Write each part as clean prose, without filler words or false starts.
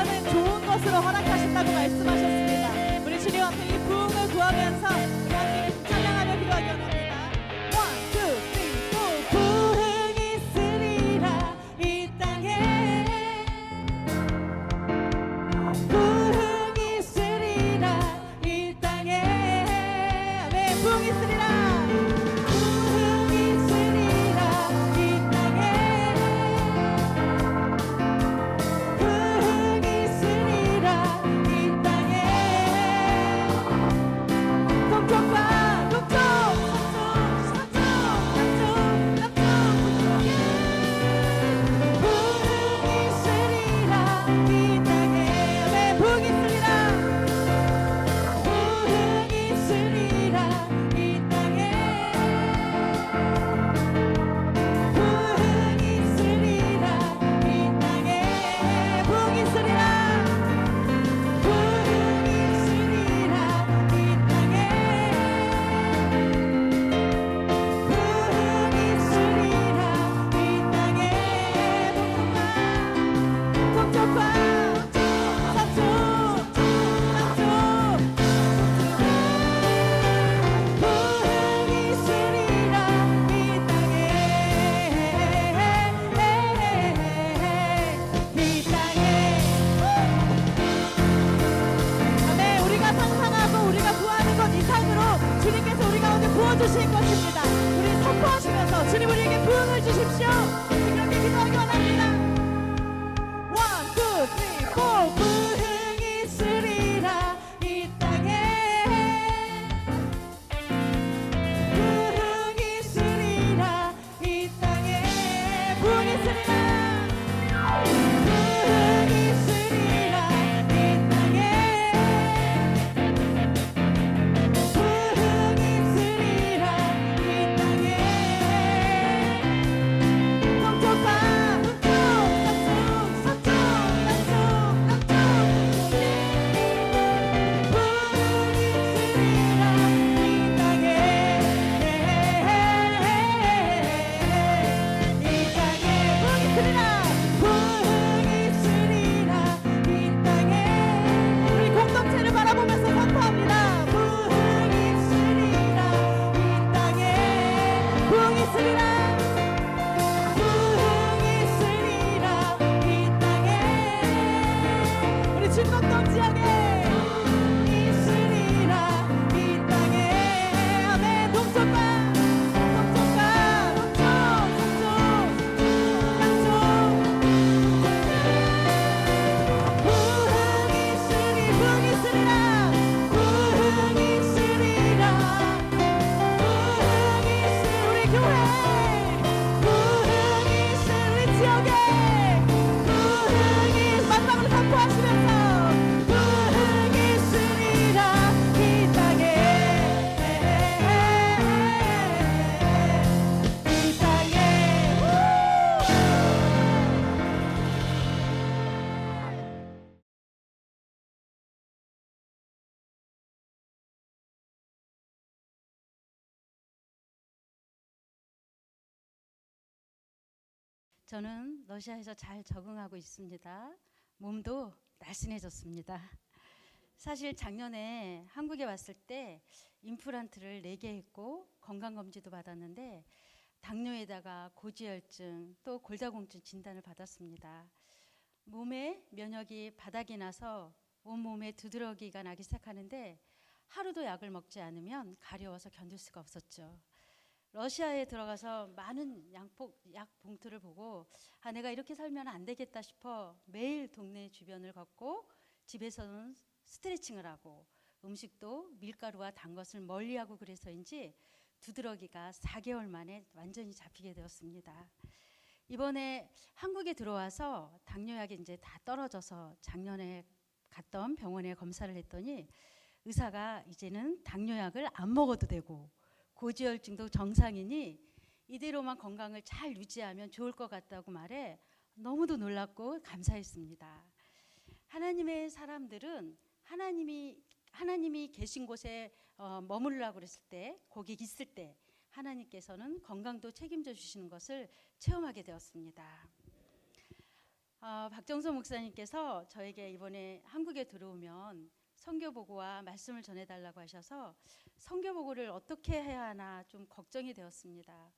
구하는 좋은 것으로 허락하신다고 말씀하셨습니다. 우리 주님 앞에 이 부흥을 구하면서 우리 함께 찬양하며 기도하기 원합니다. One, two, three, four. 부흥이 있으리라 이 땅에, 부흥이 있으리라 이 땅에. 아멘. 부흥이 있으리라. 주신 것입니다. 우리 선포하시면서 주님 우리에게 부흥을 주십시오. 그렇게 기도하기 원합니다. One, two, three, four. 부흥이 있으리라 이 땅에, 부흥이 있으리라 이 땅에. 부흥이 있으리라. 저는 러시아에서 잘 적응하고 있습니다. 몸도 날씬해졌습니다. 사실 작년에 한국에 왔을 때 임플란트를 4개 했고 건강검진도 받았는데 당뇨에다가 고지혈증 또 골다공증 진단을 받았습니다. 몸에 면역이 바닥이 나서 온몸에 두드러기가 나기 시작하는데 하루도 약을 먹지 않으면 가려워서 견딜 수가 없었죠. 러시아에 들어가서 많은 약 봉투를 보고 내가 이렇게 살면 안 되겠다 싶어 매일 동네 주변을 걷고 집에서는 스트레칭을 하고 음식도 밀가루와 단 것을 멀리하고 그래서인지 두드러기가 4개월 만에 완전히 잡히게 되었습니다. 이번에 한국에 들어와서 당뇨약이 이제 다 떨어져서 작년에 갔던 병원에 검사를 했더니 의사가 이제는 당뇨약을 안 먹어도 되고 고지혈증도 정상이니 이대로만 건강을 잘 유지하면 좋을 것 같다고 말해 너무도 놀랍고 감사했습니다. 하나님의 사람들은 하나님이 계신 곳에 머무르라고 그랬을 때, 거기 있을 때 하나님께서는 건강도 책임져 주시는 것을 체험하게 되었습니다. 박정선 목사님께서 저에게 이번에 한국에 들어오면 선교 보고와 말씀을 전해달라고 하셔서 선교 보고를 어떻게 해야 하나 좀 걱정이 되었습니다.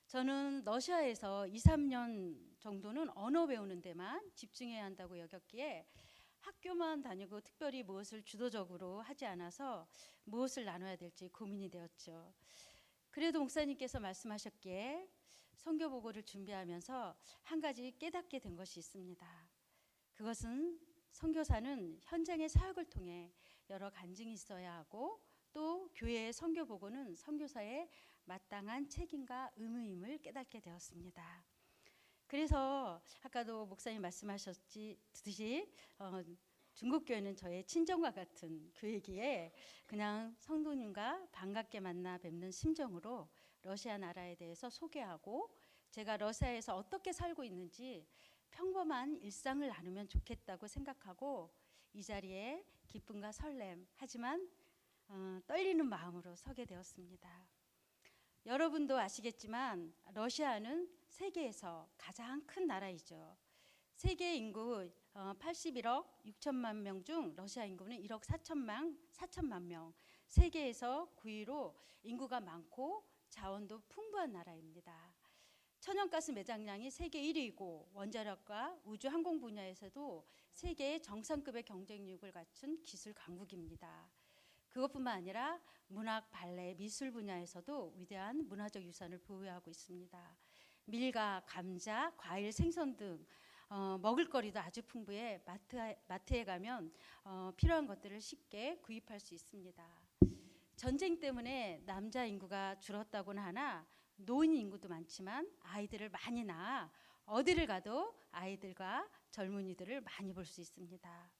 저는 러시아에서 2, 3년 정도는 언어 배우는 데만 집중해야 한다고 여겼기에 학교만 다니고 특별히 무엇을 주도적으로 하지 않아서 무엇을 나눠야 될지 고민이 되었죠. 그래도 목사님께서 말씀하셨기에 선교 보고를 준비하면서 한 가지 깨닫게 된 것이 있습니다. 그것은 선교사는 현장의 사역을 통해 여러 간증이 있어야 하고 또 교회의 선교 보고는 선교사의 마땅한 책임과 의무임을 깨닫게 되었습니다. 그래서 아까도 목사님 말씀하셨듯이 중국 교회는 저의 친정과 같은 교회기에 그냥 성도님과 반갑게 만나 뵙는 심정으로 러시아 나라에 대해서 소개하고 제가 러시아에서 어떻게 살고 있는지 평범한 일상을 나누면 좋겠다고 생각하고 이 자리에 기쁨과 설렘 하지만 떨리는 마음으로 서게 되었습니다. 여러분도 아시겠지만 러시아는 세계에서 가장 큰 나라이죠. 세계 인구 81억 6천만 명 중 러시아 인구는 1억 4천만 명. 세계에서 9위로 인구가 많고 자원도 풍부한 나라입니다. 천연가스 매장량이 세계 1위이고 원자력과 우주 항공 분야에서도 세계의 정상급의 경쟁력을 갖춘 기술 강국입니다. 그것뿐만 아니라 문학, 발레, 미술 분야에서도 위대한 문화적 유산을 보유하고 있습니다. 밀가, 감자, 과일, 생선 등 먹을거리도 아주 풍부해 마트에 가면 필요한 것들을 쉽게 구입할 수 있습니다. 전쟁 때문에 남자 인구가 줄었다고는 하나 노인 인구도 많지만 아이들을 많이 낳아 어디를 가도 아이들과 젊은이들을 많이 볼 수 있습니다.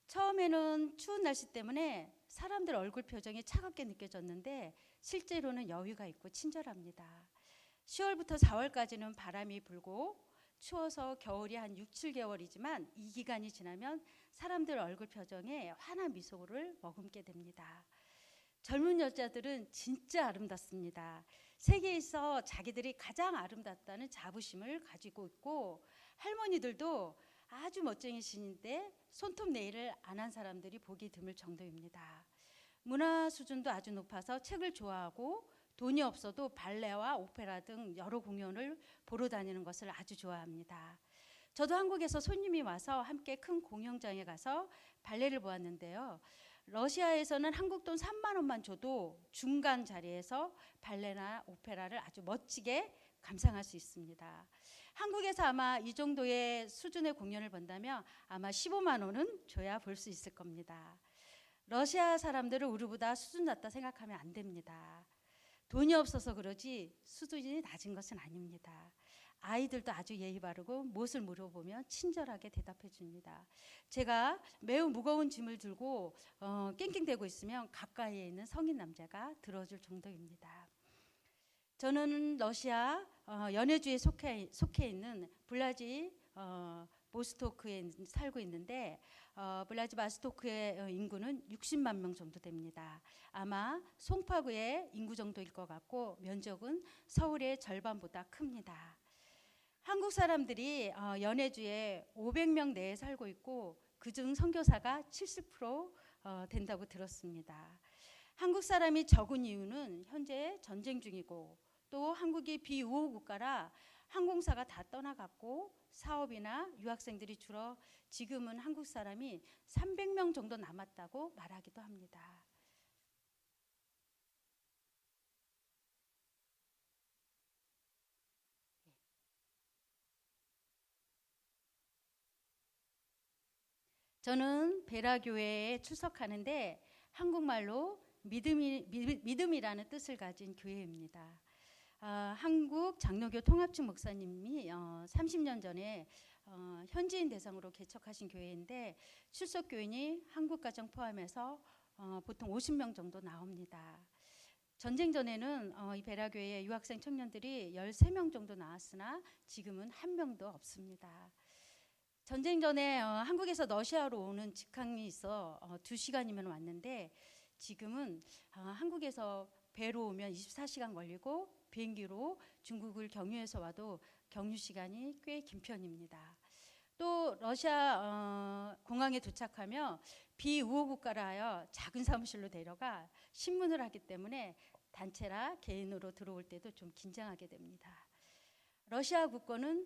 처음에는 추운 날씨 때문에 사람들 얼굴 표정이 차갑게 느껴졌는데 실제로는 여유가 있고 친절합니다. 10월부터 4월까지는 바람이 불고 추워서 겨울이 한 6, 7개월이지만 이 기간이 지나면 사람들 얼굴 표정에 환한 미소를 머금게 됩니다. 젊은 여자들은 진짜 아름답습니다. 세계에서 자기들이 가장 아름답다는 자부심을 가지고 있고 할머니들도 아주 멋쟁이신데 손톱 네일을 안 한 사람들이 보기 드물 정도입니다. 문화 수준도 아주 높아서 책을 좋아하고 돈이 없어도 발레와 오페라 등 여러 공연을 보러 다니는 것을 아주 좋아합니다. 저도 한국에서 손님이 와서 함께 큰 공연장에 가서 발레를 보았는데요. 러시아에서는 한국 돈 3만 원만 줘도 중간 자리에서 발레나 오페라를 아주 멋지게 감상할 수 있습니다. 한국에서 아마 이 정도의 수준의 공연을 본다면 아마 15만 원은 줘야 볼 수 있을 겁니다. 러시아 사람들을 우리보다 수준 낮다 생각하면 안 됩니다. 돈이 없어서 그러지 수준이 낮은 것은 아닙니다. 아이들도 아주 예의 바르고 무엇을 물어보면 친절하게 대답해 줍니다. 제가 매우 무거운 짐을 들고 낑낑대고 있으면 가까이에 있는 성인 남자가 들어줄 정도입니다. 저는 러시아 연해주에 속해 있는 블라디보스토크에 살고 있는데 블라디보스토크의 인구는 60만 명 정도 됩니다. 아마 송파구의 인구 정도일 것 같고 면적은 서울의 절반보다 큽니다. 한국 사람들이 연해주에 500명 내에 살고 있고 그중 선교사가 70% 된다고 들었습니다. 한국 사람이 적은 이유는 현재 전쟁 중이고 또 한국이 비우호 국가라 항공사가 다 떠나갔고 사업이나 유학생들이 줄어 지금은 한국 사람이 300명 정도 남았다고 말하기도 합니다. 저는 베라교회에 출석하는데 한국말로 믿음이라는 뜻을 가진 교회입니다. 한국 장로교 통합측 목사님이 30년 전에 현지인 대상으로 개척하신 교회인데 출석 교인이 한국 가정 포함해서 보통 50명 정도 나옵니다. 전쟁 전에는 이 베라교회에 유학생 청년들이 13명 정도 나왔으나 지금은 한 명도 없습니다. 전쟁 전에 한국에서 러시아로 오는 직항이 있어 2시간이면 왔는데 지금은 한국에서 배로 오면 24시간 걸리고 비행기로 중국을 경유해서 와도 경유 시간이 꽤 긴 편입니다. 또 러시아 공항에 도착하며 비우호 국가라 하여 작은 사무실로 데려가 신문을 하기 때문에 단체라 개인으로 들어올 때도 좀 긴장하게 됩니다. 러시아 국권은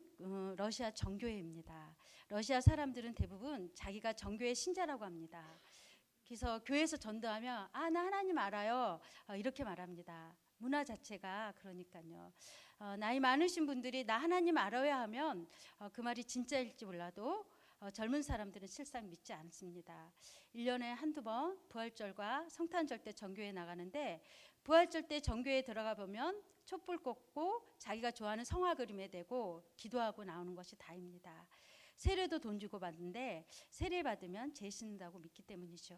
러시아 정교회입니다. 러시아 사람들은 대부분 자기가 정교회 신자라고 합니다. 그래서 교회에서 전도하면 나 하나님 알아요. 이렇게 말합니다. 문화 자체가 그러니까요. 나이 많으신 분들이 나 하나님 알아야 하면 그 말이 진짜일지 몰라도 젊은 사람들은 실상 믿지 않습니다. 1년에 한두 번 부활절과 성탄절 때 정교회 나가는데 부활절 때 정교회에 들어가 보면 촛불 꽂고 자기가 좋아하는 성화 그림에 대고 기도하고 나오는 것이 다입니다. 세례도 돈 주고 받는데 세례 받으면 죄 씻는다고 믿기 때문이죠.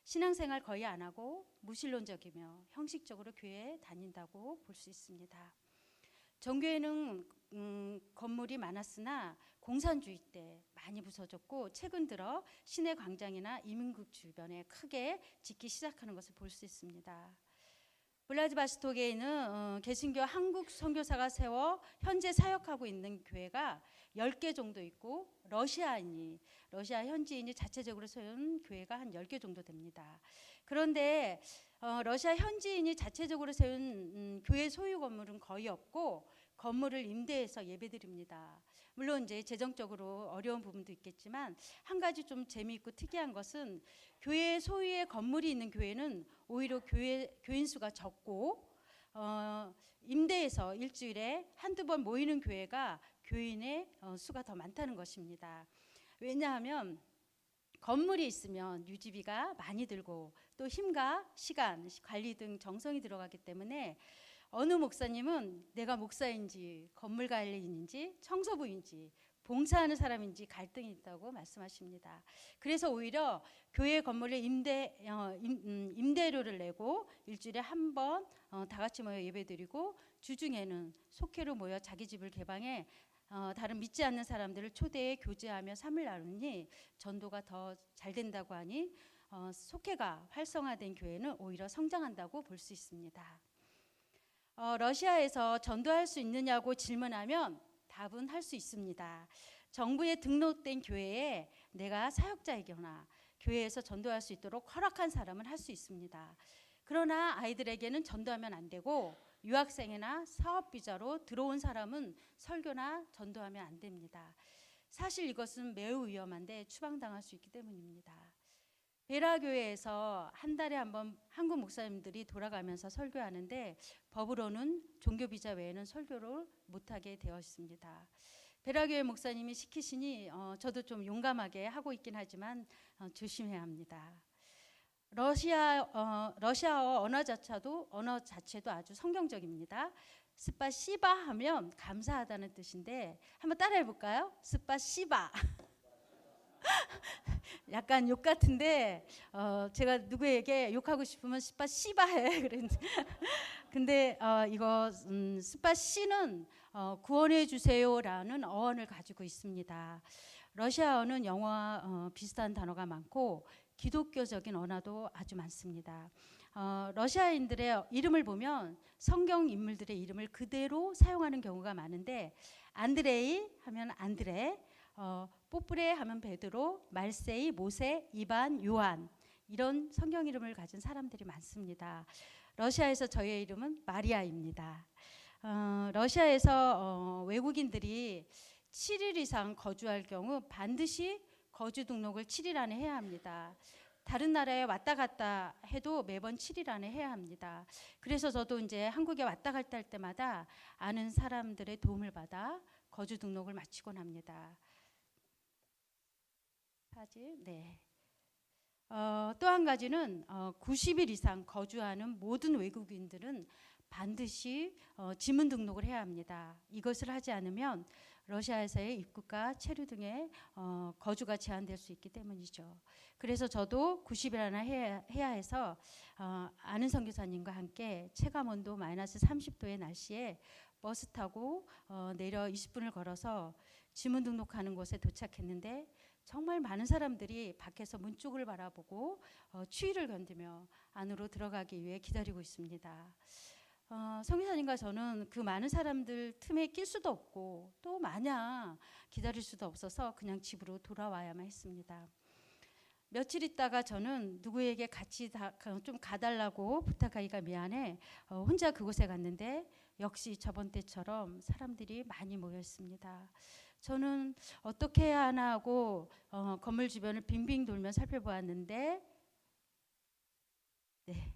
신앙생활 거의 안 하고 무신론적이며 형식적으로 교회에 다닌다고 볼 수 있습니다. 정교회는 건물이 많았으나 공산주의 때 많이 부서졌고 최근 들어 시내 광장이나 이민국 주변에 크게 짓기 시작하는 것을 볼 수 있습니다. 블라디보스토크에 있는 개신교 한국 선교사가 세워 현재 사역하고 있는 교회가 10개 정도 있고 러시아 현지인이 자체적으로 세운 교회가 한 10개 정도 됩니다. 그런데 러시아 현지인이 자체적으로 세운 교회 소유 건물은 거의 없고 건물을 임대해서 예배드립니다. 물론 이제 재정적으로 어려운 부분도 있겠지만 한 가지 좀 재미있고 특이한 것은 교회 소유의 건물이 있는 교회는 오히려 교인 수가 적고 임대해서 일주일에 한두 번 모이는 교회가 교인의 수가 더 많다는 것입니다. 왜냐하면 건물이 있으면 유지비가 많이 들고 또 힘과 시간, 관리 등 정성이 들어가기 때문에 어느 목사님은 내가 목사인지 건물 관리인인지 청소부인지 봉사하는 사람인지 갈등이 있다고 말씀하십니다. 그래서 오히려 교회 건물을 임대료를 내고 일주일에 한 번 다 같이 모여 예배드리고 주중에는 속회로 모여 자기 집을 개방해 다른 믿지 않는 사람들을 초대해 교제하며 삶을 나누니 전도가 더 잘 된다고 하니 속회가 활성화된 교회는 오히려 성장한다고 볼 수 있습니다. 러시아에서 전도할 수 있느냐고 질문하면 답은 할 수 있습니다. 정부에 등록된 교회에 내가 사역자이거나 교회에서 전도할 수 있도록 허락한 사람은 할 수 있습니다. 그러나 아이들에게는 전도하면 안 되고 유학생이나 사업비자로 들어온 사람은 설교나 전도하면 안 됩니다. 사실 이것은 매우 위험한데 추방당할 수 있기 때문입니다. 베라교회에서 한 달에 한 번 한국 목사님들이 돌아가면서 설교하는데 법으로는 종교비자 외에는 설교를 못하게 되어 있습니다. 베라교회 목사님이 시키시니 저도 좀 용감하게 하고 있긴 하지만 조심해야 합니다. 러시아어 언어 자체도 아주 성경적입니다. 스파시바 하면 감사하다는 뜻인데 한번 따라해 볼까요? 스파시바. 약간 욕 같은데 제가 누구에게 욕하고 싶으면 스파시바 해 그랬는데 근데 이거 스파시는 구원해 주세요라는 어원을 가지고 있습니다. 러시아어는 영어와 비슷한 단어가 많고 기독교적인 언어도 아주 많습니다. 러시아인들의 이름을 보면 성경 인물들의 이름을 그대로 사용하는 경우가 많은데 안드레이 하면 안드레, 뽀프레 하면 베드로, 말세이, 모세, 이반, 요한 이런 성경 이름을 가진 사람들이 많습니다. 러시아에서 저의 이름은 마리아입니다. 러시아에서 외국인들이 7일 이상 거주할 경우 반드시 거주 등록을 7일 안에 해야 합니다. 다른 나라에 왔다 갔다 해도 매번 7일 안에 해야 합니다. 그래서 저도 이제 한국에 왔다 갔다 할 때마다 아는 사람들의 도움을 받아 거주 등록을 마치곤 합니다. 네. 또 한 가지는 90일 이상 거주하는 모든 외국인들은 반드시 지문 등록을 해야 합니다. 이것을 하지 않으면 러시아에서의 입국과 체류 등의 거주가 제한될 수 있기 때문이죠. 그래서 저도 90일 안에 해야 해서 아는 선교사님과 함께 체감온도 마이너스 30도의 날씨에 버스 타고 내려 20분을 걸어서 지문 등록하는 곳에 도착했는데 정말 많은 사람들이 밖에서 문 쪽을 바라보고 추위를 견디며 안으로 들어가기 위해 기다리고 있습니다. 성교사님과 저는 그 많은 사람들 틈에 낄 수도 없고 또 마냥 기다릴 수도 없어서 그냥 집으로 돌아와야만 했습니다. 며칠 있다가 저는 누구에게 같이 좀 가달라고 부탁하기가 미안해 혼자 그곳에 갔는데 역시 저번 때처럼 사람들이 많이 모여 있습니다. 저는 어떻게 해야 하나 하고 건물 주변을 빙빙 돌며 살펴보았는데 네,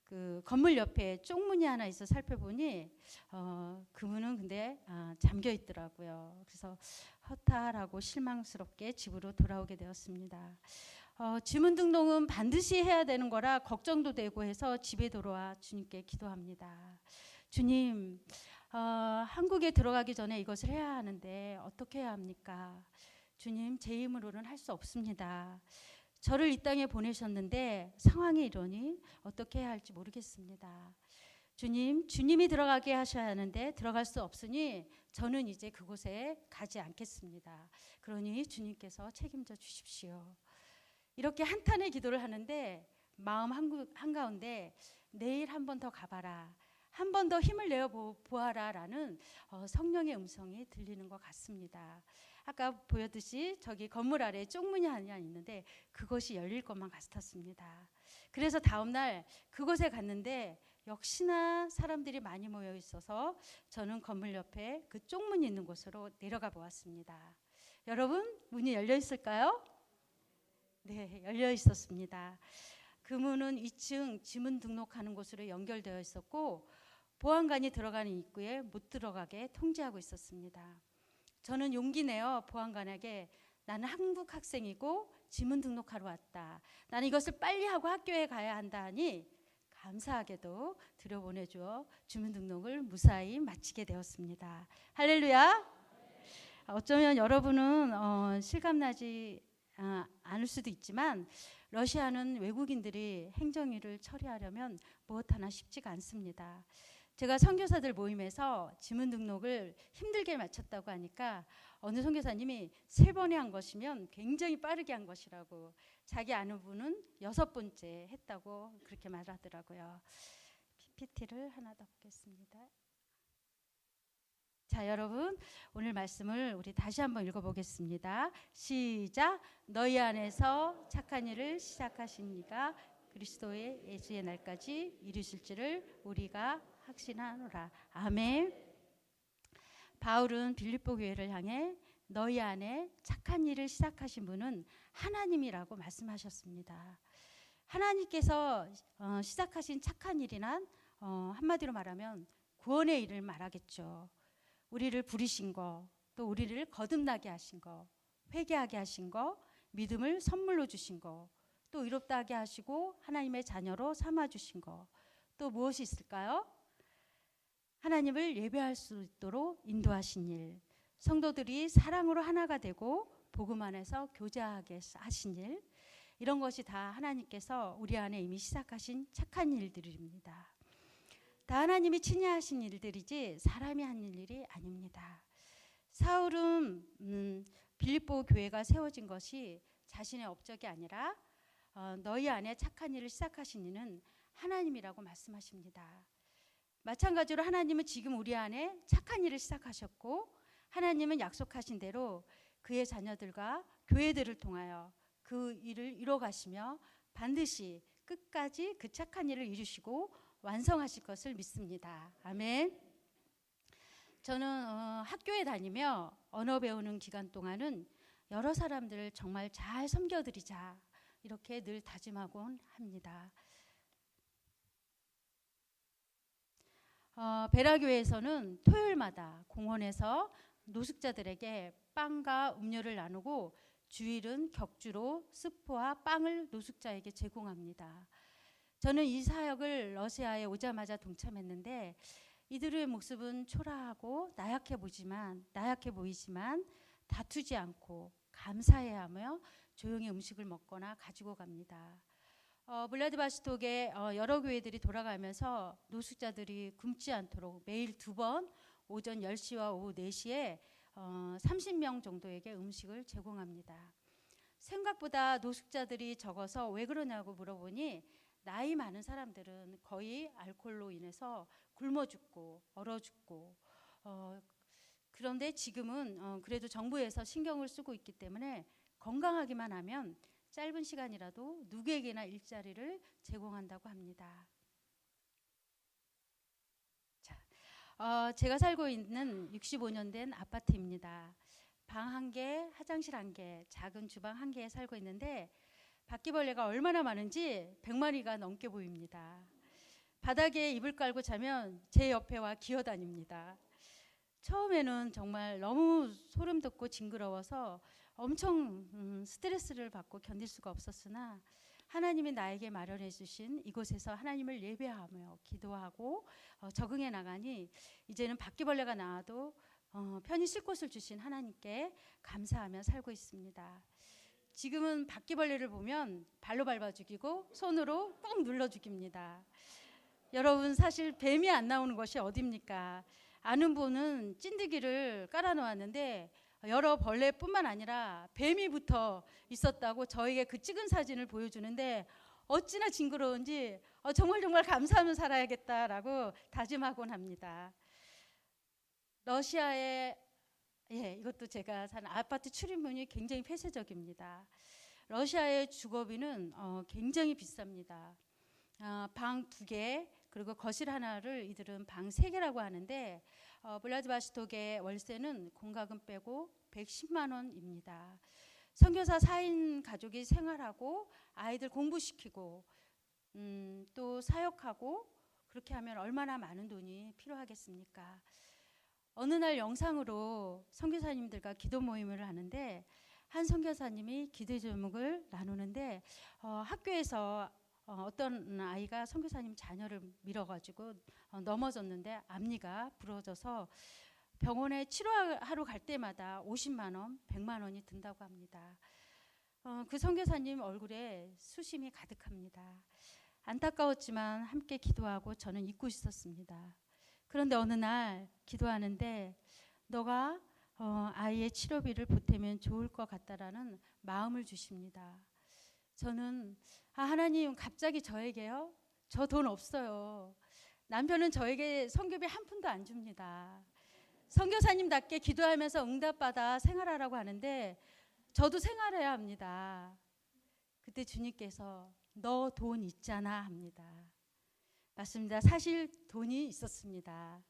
그 건물 옆에 쪽문이 하나 있어 살펴보니 그 문은 근데 잠겨 있더라고요. 그래서 허탈하고 실망스럽게 집으로 돌아오게 되었습니다. 지문 등록은 반드시 해야 되는 거라 걱정도 되고 해서 집에 돌아와 주님께 기도합니다. 주님, 한국에 들어가기 전에 이것을 해야 하는데 어떻게 해야 합니까? 주님, 제 힘으로는 할 수 없습니다. 저를 이 땅에 보내셨는데 상황이 이러니 어떻게 해야 할지 모르겠습니다. 주님, 주님이 들어가게 하셔야 하는데 들어갈 수 없으니 저는 이제 그곳에 가지 않겠습니다. 그러니 주님께서 책임져 주십시오. 이렇게 한탄의 기도를 하는데 마음 한가운데 내일 한 번 더 가봐라, 한 번 더 힘을 내어 보아라 라는 성령의 음성이 들리는 것 같습니다. 아까 보였듯이 저기 건물 아래에 쪽문이 하나 있는데 그것이 열릴 것만 같았습니다. 그래서 다음날 그곳에 갔는데 역시나 사람들이 많이 모여 있어서 저는 건물 옆에 그 쪽문이 있는 곳으로 내려가 보았습니다. 여러분, 문이 열려 있을까요? 네, 열려 있었습니다. 그 문은 2층 지문 등록하는 곳으로 연결되어 있었고 보안관이 들어가는 입구에 못 들어가게 통제하고 있었습니다. 저는 용기 내어 보안관에게 나는 한국 학생이고 지문 등록하러 왔다, 나는 이것을 빨리 하고 학교에 가야 한다 하니 감사하게도 들여보내주어 주문 등록을 무사히 마치게 되었습니다. 할렐루야. 어쩌면 여러분은 실감나지 않을 수도 있지만 러시아는 외국인들이 행정일을 처리하려면 무엇 하나 쉽지가 않습니다. 제가 선교사들 모임에서 지문 등록을 힘들게 마쳤다고 하니까 어느 선교사님이 3번에 한 것이면 굉장히 빠르게 한 것이라고, 자기 아는 분은 6번째 했다고 그렇게 말하더라고요. PPT를 하나 더 보겠습니다. 자, 여러분, 오늘 말씀을 우리 다시 한번 읽어보겠습니다. 시작. 너희 안에서 착한 일을 시작하신 이가 그리스도의 예수의 날까지 이루실 줄을 우리가 확신하노라. 아멘. 바울은 빌립보 교회를 향해 너희 안에 착한 일을 시작하신 분은 하나님이라고 말씀하셨습니다. 하나님께서 시작하신 착한 일이란 한마디로 말하면 구원의 일을 말하겠죠. 우리를 부르신 거, 또 우리를 거듭나게 하신 거, 회개하게 하신 거, 믿음을 선물로 주신 거, 또 의롭다 하게 하시고 하나님의 자녀로 삼아주신 거, 또 무엇이 있을까요? 하나님을 예배할 수 있도록 인도하신 일, 성도들이 사랑으로 하나가 되고 복음 안에서 교제하게 하신 일, 이런 것이 다 하나님께서 우리 안에 이미 시작하신 착한 일들입니다. 다 하나님이 친히 하신 일들이지 사람이 한 일이 아닙니다. 사울은 빌립보 교회가 세워진 것이 자신의 업적이 아니라 너희 안에 착한 일을 시작하신 이는 하나님이라고 말씀하십니다. 마찬가지로 하나님은 지금 우리 안에 착한 일을 시작하셨고 하나님은 약속하신 대로 그의 자녀들과 교회들을 통하여 그 일을 이뤄가시며 반드시 끝까지 그 착한 일을 이루시고 완성하실 것을 믿습니다. 아멘. 저는 학교에 다니며 언어 배우는 기간 동안은 여러 사람들을 정말 잘 섬겨드리자 이렇게 늘 다짐하곤 합니다. 베라교회에서는 토요일마다 공원에서 노숙자들에게 빵과 음료를 나누고 주일은 격주로 스프와 빵을 노숙자에게 제공합니다. 저는 이 사역을 러시아에 오자마자 동참했는데 이들의 모습은 초라하고 나약해 보이지만 다투지 않고 감사해하며 조용히 음식을 먹거나 가지고 갑니다. 블라디바스톡에 여러 교회들이 돌아가면서 노숙자들이 굶지 않도록 매일 2번 오전 10시와 오후 4시에 30명 정도에게 음식을 제공합니다. 생각보다 노숙자들이 적어서 왜 그러냐고 물어보니 나이 많은 사람들은 거의 알코올로 인해서 굶어 죽고 얼어 죽고 그런데 지금은 그래도 정부에서 신경을 쓰고 있기 때문에 건강하기만 하면 짧은 시간이라도 누구에게나 일자리를 제공한다고 합니다. 자, 제가 살고 있는 65년 된 아파트입니다. 방 1개, 화장실 1개, 작은 주방 1개에 살고 있는데 바퀴벌레가 얼마나 많은지 100마리가 넘게 보입니다. 바닥에 이불 깔고 자면 제 옆에 와 기어다닙니다. 처음에는 정말 너무 소름 돋고 징그러워서 엄청 스트레스를 받고 견딜 수가 없었으나 하나님이 나에게 마련해 주신 이곳에서 하나님을 예배하며 기도하고 적응해 나가니 이제는 바퀴벌레가 나와도 편히 쉴 곳을 주신 하나님께 감사하며 살고 있습니다. 지금은 바퀴벌레를 보면 발로 밟아 죽이고 손으로 꾹 눌러 죽입니다. 여러분, 사실 뱀이 안 나오는 것이 어딥니까? 아는 분은 찐득이를 깔아 놓았는데 여러 벌레뿐만 아니라 뱀이 붙어 있었다고 저에게 그 찍은 사진을 보여주는데 어찌나 징그러운지 정말 감사하며 살아야겠다라고 다짐하곤 합니다. 러시아의 이것도 제가 사는 아파트 출입문이 굉장히 폐쇄적입니다. 러시아의 주거비는 굉장히 비쌉니다. 방 2개 그리고 거실 하나를 이들은 방 3개라고 하는데 블라디바스톡의 월세는 공과금 빼고 110만 원입니다. 선교사 4인 가족이 생활하고 아이들 공부시키고 또 사역하고 그렇게 하면 얼마나 많은 돈이 필요하겠습니까? 어느 날 영상으로 선교사님들과 기도 모임을 하는데 한 선교사님이 기도 제목을 나누는데 학교에서 어떤 아이가 선교사님 자녀를 밀어가지고 넘어졌는데 앞니가 부러져서 병원에 치료하러 갈 때마다 50만 원, 100만 원이 든다고 합니다. 그 선교사님 얼굴에 수심이 가득합니다. 안타까웠지만 함께 기도하고 저는 잊고 있었습니다. 그런데 어느 날 기도하는데 너가 아이의 치료비를 보태면 좋을 것 같다라는 마음을 주십니다. 저는 하나님 갑자기 저에게요? 저 돈 없어요. 남편은 저에게 선교비 한 푼도 안 줍니다. 선교사님답게 기도하면서 응답받아 생활하라고 하는데 저도 생활해야 합니다. 그때 주님께서 너 돈 있잖아 합니다. 맞습니다. 사실 돈이 있었습니다.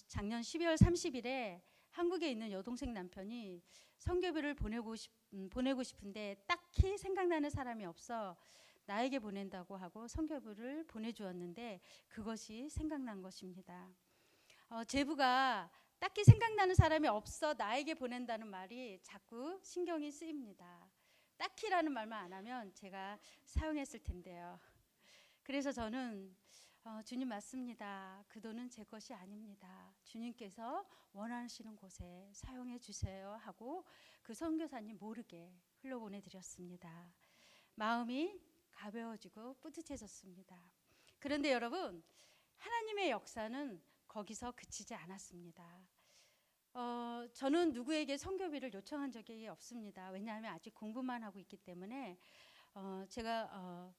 작년 12월 30일에 한국에 있는 여동생 남편이 선교비를 보내고 싶은데 딱히 생각나는 사람이 없어 나에게 보낸다고 하고 선교비를 보내주었는데 그것이 생각난 것입니다. 제부가 딱히 생각나는 사람이 없어 나에게 보낸다는 말이 자꾸 신경이 쓰입니다. 딱히라는 말만 안 하면 제가 사용했을 텐데요. 그래서 저는 주님 맞습니다. 그 돈은 제 것이 아닙니다. 주님께서 원하시는 곳에 사용해 주세요 하고 그 선교사님 모르게 흘려보내 드렸습니다. 마음이 가벼워지고 뿌듯해졌습니다. 그런데 여러분, 하나님의 역사는 거기서 그치지 않았습니다. 저는 누구에게 선교비를 요청한 적이 없습니다. 왜냐하면 아직 공부만 하고 있기 때문에 제가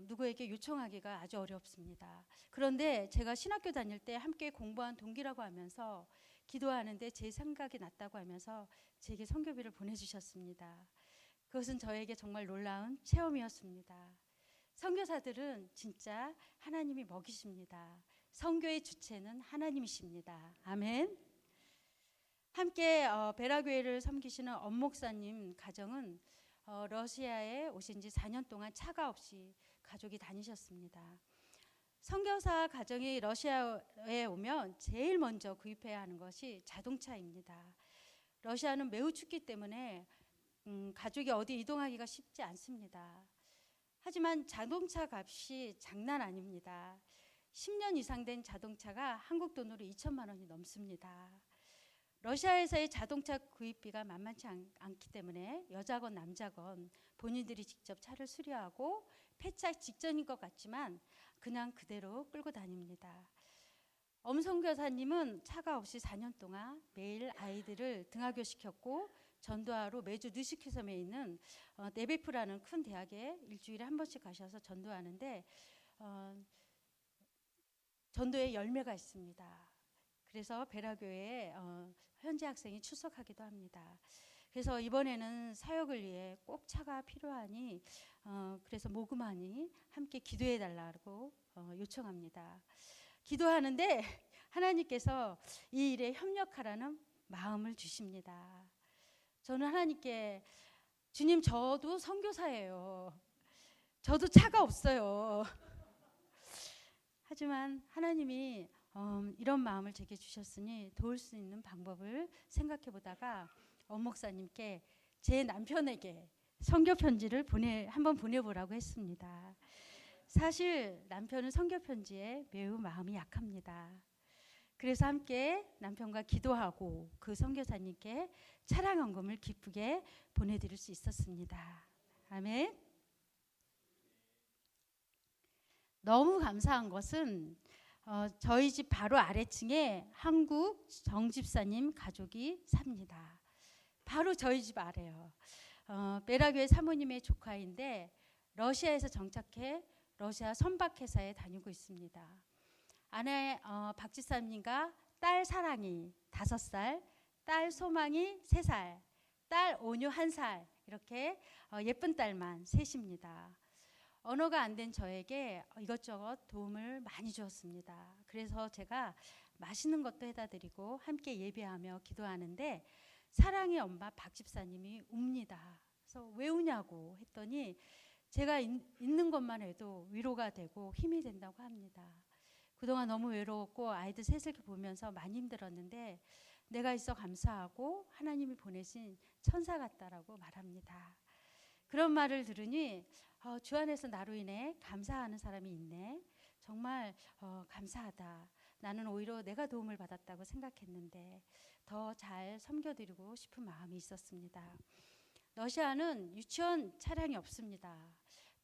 누구에게 요청하기가 아주 어렵습니다. 그런데 제가 신학교 다닐 때 함께 공부한 동기라고 하면서 기도하는데 제 생각이 났다고 하면서 제게 선교비를 보내주셨습니다. 그것은 저에게 정말 놀라운 체험이었습니다. 선교사들은 진짜 하나님이 먹이십니다. 선교의 주체는 하나님이십니다. 아멘. 함께 베라교회를 섬기시는 엄목사님 가정은 러시아에 오신 지 4년 동안 차가 없이 가족이 다니셨습니다. 선교사 가정이 러시아에 오면 제일 먼저 구입해야 하는 것이 자동차입니다. 러시아는 매우 춥기 때문에 가족이 어디 이동하기가 쉽지 않습니다. 하지만 자동차 값이 장난 아닙니다. 10년 이상 된 자동차가 한국 돈으로 2천만 원이 넘습니다. 러시아에서의 자동차 구입비가 만만치 않기 때문에 여자건 남자건 본인들이 직접 차를 수리하고 폐차 직전인 것 같지만 그냥 그대로 끌고 다닙니다. 엄선교사님은 차가 없이 4년 동안 매일 아이들을 등하교시켰고 전도하러 매주 느시키섬에 있는 네베프라는 큰 대학에 일주일에 한 번씩 가셔서 전도하는데 전도의 열매가 있습니다. 그래서 베라교회에 현재 학생이 출석하기도 합니다. 그래서 이번에는 사역을 위해 꼭 차가 필요하니 그래서 모금하니 함께 기도해 달라고 요청합니다. 기도하는데 하나님께서 이 일에 협력하라는 마음을 주십니다. 저는 하나님께 주님, 저도 선교사예요. 저도 차가 없어요. 하지만 하나님이 이런 마음을 제게 주셨으니 도울 수 있는 방법을 생각해 보다가 엄목사님께 제 남편에게 선교 편지를 한번 보내보라고 했습니다. 사실 남편은 선교 편지에 매우 마음이 약합니다. 그래서 함께 남편과 기도하고 그 선교사님께 차량 헌금을 기쁘게 보내드릴 수 있었습니다. 아멘. 너무 감사한 것은 저희 집 바로 아래층에 한국 정집사님 가족이 삽니다. 바로 저희 집 아래요. 베라교회 사모님의 조카인데 러시아에서 정착해 러시아 선박회사에 다니고 있습니다. 아내 박 집사님과 딸 사랑이 5살, 딸 소망이 3살, 딸 온유 1살, 이렇게 예쁜 딸만 셋입니다. 언어가 안 된 저에게 이것저것 도움을 많이 주었습니다. 그래서 제가 맛있는 것도 해다 드리고 함께 예배하며 기도하는데 사랑의 엄마 박 집사님이 웁니다. 그래서 왜 우냐고 했더니 제가 있는 것만 해도 위로가 되고 힘이 된다고 합니다. 그동안 너무 외로웠고 아이들 셋을 보면서 많이 힘들었는데 내가 있어 감사하고 하나님이 보내신 천사 같다라고 말합니다. 그런 말을 들으니 주 안에서 나로 인해 감사하는 사람이 있네. 정말 감사하다. 나는 오히려 내가 도움을 받았다고 생각했는데 더 잘 섬겨드리고 싶은 마음이 있었습니다. 러시아는 유치원 차량이 없습니다.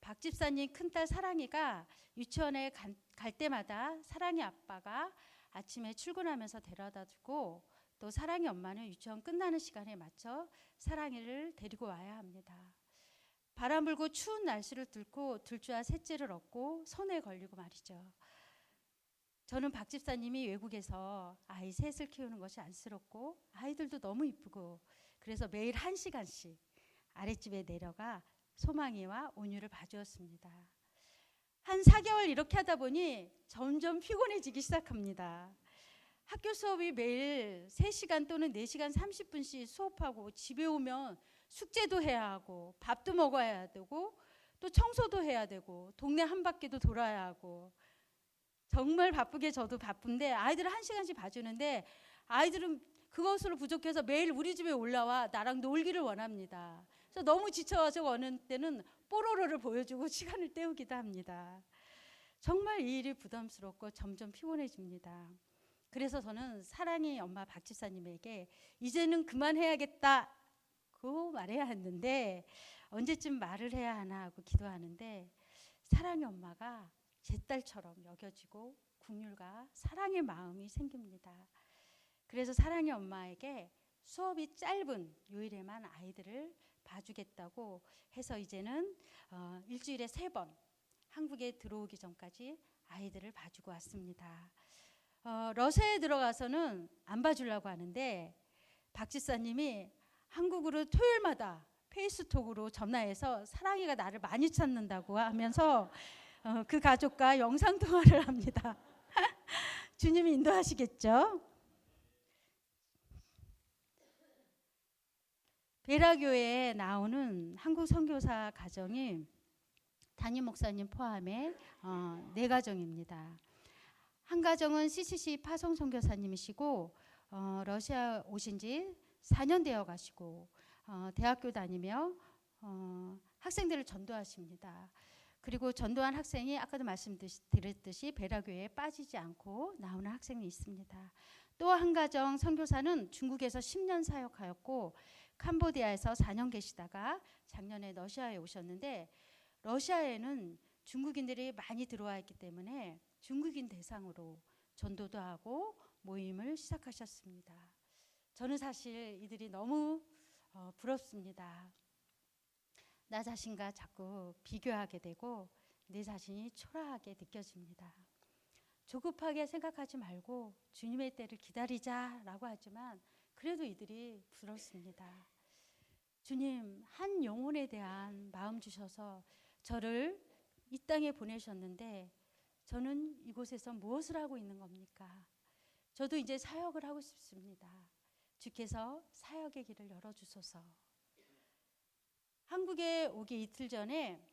박 집사님 큰딸 사랑이가 유치원에 갈 때마다 사랑이 아빠가 아침에 출근하면서 데려다 주고 또 사랑이 엄마는 유치원 끝나는 시간에 맞춰 사랑이를 데리고 와야 합니다. 바람 불고 추운 날씨를 뚫고 둘째와 셋째를 얻고 손에 걸리고 말이죠. 저는 박 집사님이 외국에서 아이 셋을 키우는 것이 안쓰럽고 아이들도 너무 이쁘고 그래서 매일 1시간씩 아랫집에 내려가 소망이와 온유를 봐주었습니다. 한 4개월 이렇게 하다 보니 점점 피곤해지기 시작합니다. 학교 수업이 매일 3시간 또는 4시간 30분씩 수업하고 집에 오면 숙제도 해야 하고 밥도 먹어야 되고 또 청소도 해야 되고 동네 한 바퀴도 돌아야 하고 정말 바쁘게 저도 바쁜데 아이들을 1시간씩 봐주는데 아이들은 그것으로 부족해서 매일 우리 집에 올라와 나랑 놀기를 원합니다. 그래서 너무 지쳐가지고 어느 때는 뽀로로를 보여주고 시간을 때우기도 합니다. 정말 이 일이 부담스럽고 점점 피곤해집니다. 그래서 저는 사랑의 엄마 박 집사님에게 이제는 그만해야겠다고 말해야 했는데 언제쯤 말을 해야 하나 하고 기도하는데 사랑의 엄마가 제 딸처럼 여겨지고 국률과 사랑의 마음이 생깁니다. 그래서 사랑의 엄마에게 수업이 짧은 요일에만 아이들을 봐주겠다고 해서 이제는 일주일에 3번 한국에 들어오기 전까지 아이들을 봐주고 왔습니다. 러시아에 들어가서는 안 봐주려고 하는데 박 집사님이 한국으로 토요일마다 페이스톡으로 전화해서 사랑이가 나를 많이 찾는다고 하면서 그 가족과 영상통화를 합니다. 주님이 인도하시겠죠? 베라교회에 나오는 한국 선교사 가정이 담임 목사님 포함해 4가정입니다. 한 가정은 CCC 파송 선교사님이시고 러시아 오신 지 4년 되어 가시고 대학교 다니며 학생들을 전도하십니다. 그리고 전도한 학생이 아까도 말씀드렸듯이 베라교회에 빠지지 않고 나오는 학생이 있습니다. 또 한 가정 선교사는 중국에서 10년 사역하였고 캄보디아에서 4년 계시다가 작년에 러시아에 오셨는데 러시아에는 중국인들이 많이 들어와 있기 때문에 중국인 대상으로 전도도 하고 모임을 시작하셨습니다. 저는 사실 이들이 너무 부럽습니다. 나 자신과 자꾸 비교하게 되고 내 자신이 초라하게 느껴집니다. 조급하게 생각하지 말고 주님의 때를 기다리자라고 하지만 그래도 이들이 부럽습니다. 주님, 한 영혼에 대한 마음 주셔서 저를 이 땅에 보내셨는데 저는 이곳에서 무엇을 하고 있는 겁니까? 저도 이제 사역을 하고 싶습니다. 주께서 사역의 길을 열어주소서. 한국에 오기 이틀 전에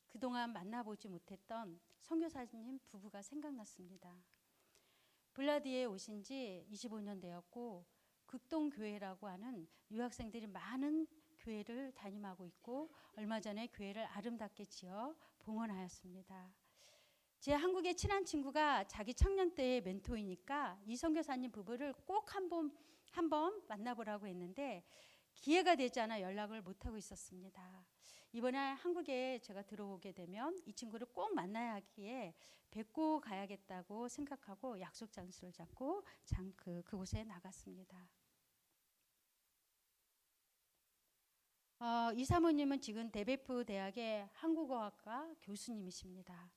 그동안 만나보지 못했던 선교사님 부부가 생각났습니다. 블라디에 오신 지 25년 되었고 극동교회라고 하는 유학생들이 많은 교회를 담임하고 있고 얼마 전에 교회를 아름답게 지어 봉헌하였습니다. 제 한국의 친한 친구가 자기 청년 때의 멘토이니까 이 선교사님 부부를 꼭 한번 만나보라고 했는데 기회가 되지 않아 연락을 못하고 있었습니다. 이번에 한국에 제가 들어오게 되면 이 친구를 꼭 만나야 하기에 뵙고 가야겠다고 생각하고 약속 장소를 잡고 그곳에 나갔습니다. 이 사모님은 지금 데베프 대학의 한국어학과 교수님이십니다.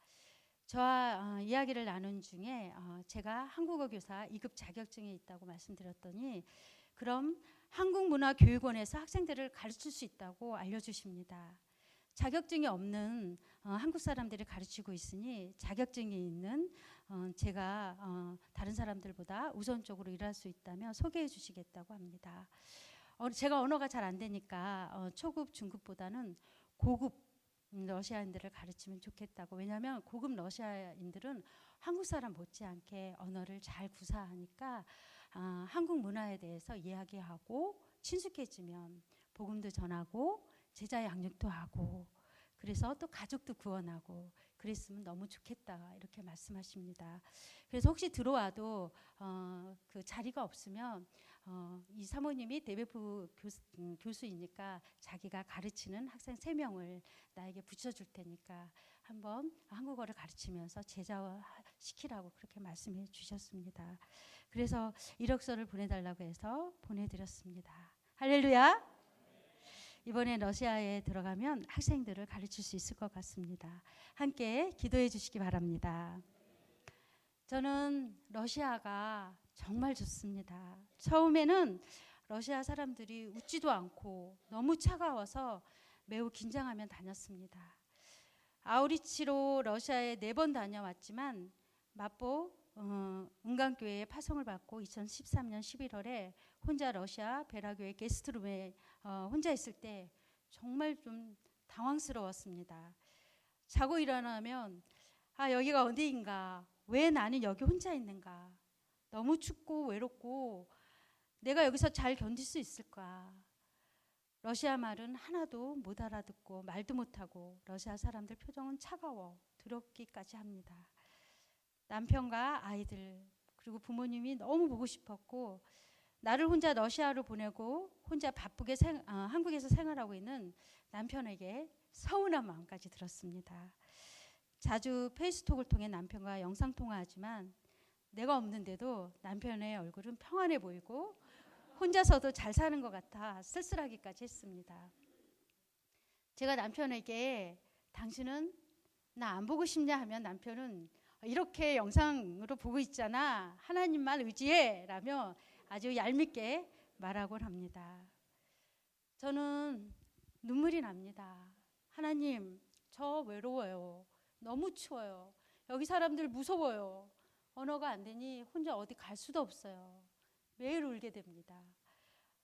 저와 이야기를 나눈 중에 제가 한국어 교사 2급 자격증이 있다고 말씀드렸더니 그럼 한국문화교육원에서 학생들을 가르칠 수 있다고 알려주십니다. 자격증이 없는 한국 사람들이 가르치고 있으니 자격증이 있는 제가 다른 사람들보다 우선적으로 일할 수 있다면 소개해 주시겠다고 합니다. 제가 언어가 잘 안 되니까 초급, 중급보다는 고급 러시아인들을 가르치면 좋겠다고. 왜냐하면 고급 러시아인들은 한국 사람 못지않게 언어를 잘 구사하니까 한국 문화에 대해서 이야기하고 친숙해지면 복음도 전하고 제자 양육도 하고 그래서 또 가족도 구원하고 그랬으면 너무 좋겠다 이렇게 말씀하십니다. 그래서 혹시 들어와도 그 자리가 없으면 이 사모님이 데베프 교수이니까 자기가 가르치는 학생 3명을 나에게 붙여줄 테니까 한번 한국어를 가르치면서 제자 시키라고 그렇게 말씀해 주셨습니다. 그래서 이력서를 보내달라고 해서 보내드렸습니다. 할렐루야. 이번에 러시아에 들어가면 학생들을 가르칠 수 있을 것 같습니다. 함께 기도해 주시기 바랍니다. 저는 러시아가 정말 좋습니다. 처음에는 러시아 사람들이 웃지도 않고 너무 차가워서 매우 긴장하며 다녔습니다. 아우리치로 러시아에 4번 다녀왔지만 마포 은강교회에 파송을 받고 2013년 11월에 혼자 러시아 베라교회 게스트룸에 혼자 있을 때 정말 좀 당황스러웠습니다. 자고 일어나면 여기가 어디인가? 왜 나는 여기 혼자 있는가? 너무 춥고 외롭고 내가 여기서 잘 견딜 수 있을까? 러시아 말은 하나도 못 알아듣고 말도 못하고 러시아 사람들 표정은 차가워 더럽기까지 합니다. 남편과 아이들 그리고 부모님이 너무 보고 싶었고 나를 혼자 러시아로 보내고 혼자 바쁘게 한국에서 생활하고 있는 남편에게 서운한 마음까지 들었습니다. 자주 페이스톡을 통해 남편과 영상통화하지만 내가 없는데도 남편의 얼굴은 평안해 보이고 혼자서도 잘 사는 것 같아 쓸쓸하기까지 했습니다. 제가 남편에게 당신은 나 안 보고 싶냐 하면 남편은 이렇게 영상으로 보고 있잖아. 하나님만 의지해 라며 아주 얄밉게 말하곤 합니다. 저는 눈물이 납니다. 하나님, 저 외로워요. 너무 추워요. 여기 사람들 무서워요. 언어가 안 되니 혼자 어디 갈 수도 없어요. 매일 울게 됩니다.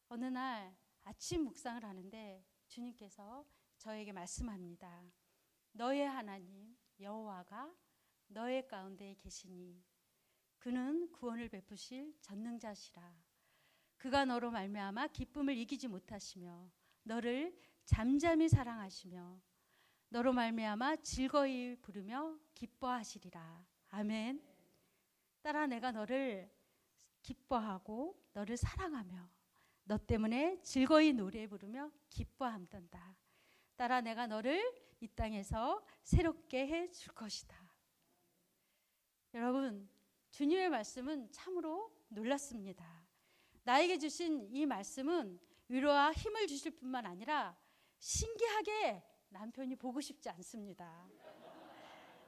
어느 날 아침 묵상을 하는데 주님께서 저에게 말씀합니다. 너의 하나님 여호와가 너의 가운데 계시니 그는 구원을 베푸실 전능자시라. 그가 너로 말미암아 기쁨을 이기지 못하시며 너를 잠잠히 사랑하시며 너로 말미암아 즐거이 부르며 기뻐하시리라. 아멘. 따라 내가 너를 기뻐하고 너를 사랑하며 너 때문에 즐거이 노래 부르며 기뻐함던다. 따라 내가 너를 이 땅에서 새롭게 해줄 것이다. 여러분, 주님의 말씀은 참으로 놀랐습니다. 나에게 주신 이 말씀은 위로와 힘을 주실 뿐만 아니라 신기하게 남편이 보고 싶지 않습니다.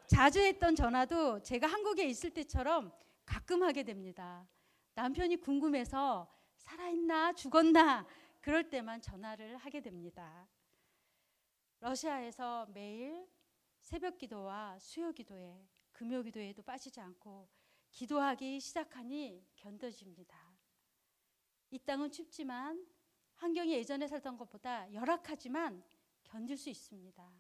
자주 했던 전화도 제가 한국에 있을 때처럼 가끔 하게 됩니다. 남편이 궁금해서 살아있나 죽었나 그럴 때만 전화를 하게 됩니다. 러시아에서 매일 새벽 기도와 수요 기도에 금요 기도에도 빠지지 않고 기도하기 시작하니 견뎌집니다. 이 땅은 춥지만 환경이 예전에 살던 것보다 열악하지만 견딜 수 있습니다.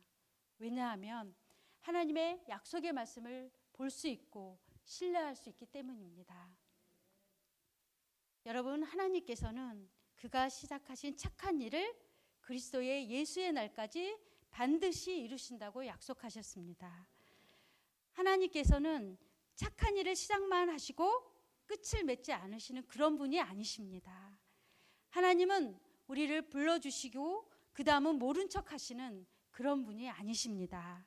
왜냐하면 하나님의 약속의 말씀을 볼 수 있고 신뢰할 수 있기 때문입니다. 여러분, 하나님께서는 그가 시작하신 착한 일을 그리스도의 예수의 날까지 반드시 이루신다고 약속하셨습니다. 하나님께서는 착한 일을 시작만 하시고 끝을 맺지 않으시는 그런 분이 아니십니다. 하나님은 우리를 불러주시고 그 다음은 모른 척 하시는 그런 분이 아니십니다.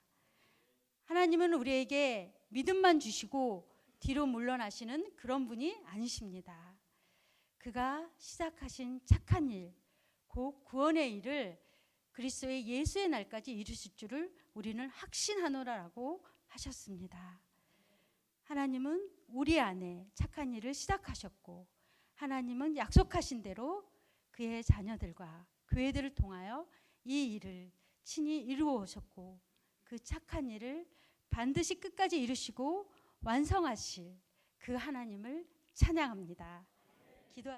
하나님은 우리에게 믿음만 주시고 뒤로 물러나시는 그런 분이 아니십니다. 그가 시작하신 착한 일, 곧 구원의 일을 그리스도의 예수의 날까지 이루실 줄을 우리는 확신하노라라고 하셨습니다. 하나님은 우리 안에 착한 일을 시작하셨고 하나님은 약속하신 대로 그의 자녀들과 교회들을 통하여 이 일을 친히 이루어 오셨고 그 착한 일을 반드시 끝까지 이루시고 완성하실 그 하나님을 찬양합니다. 기도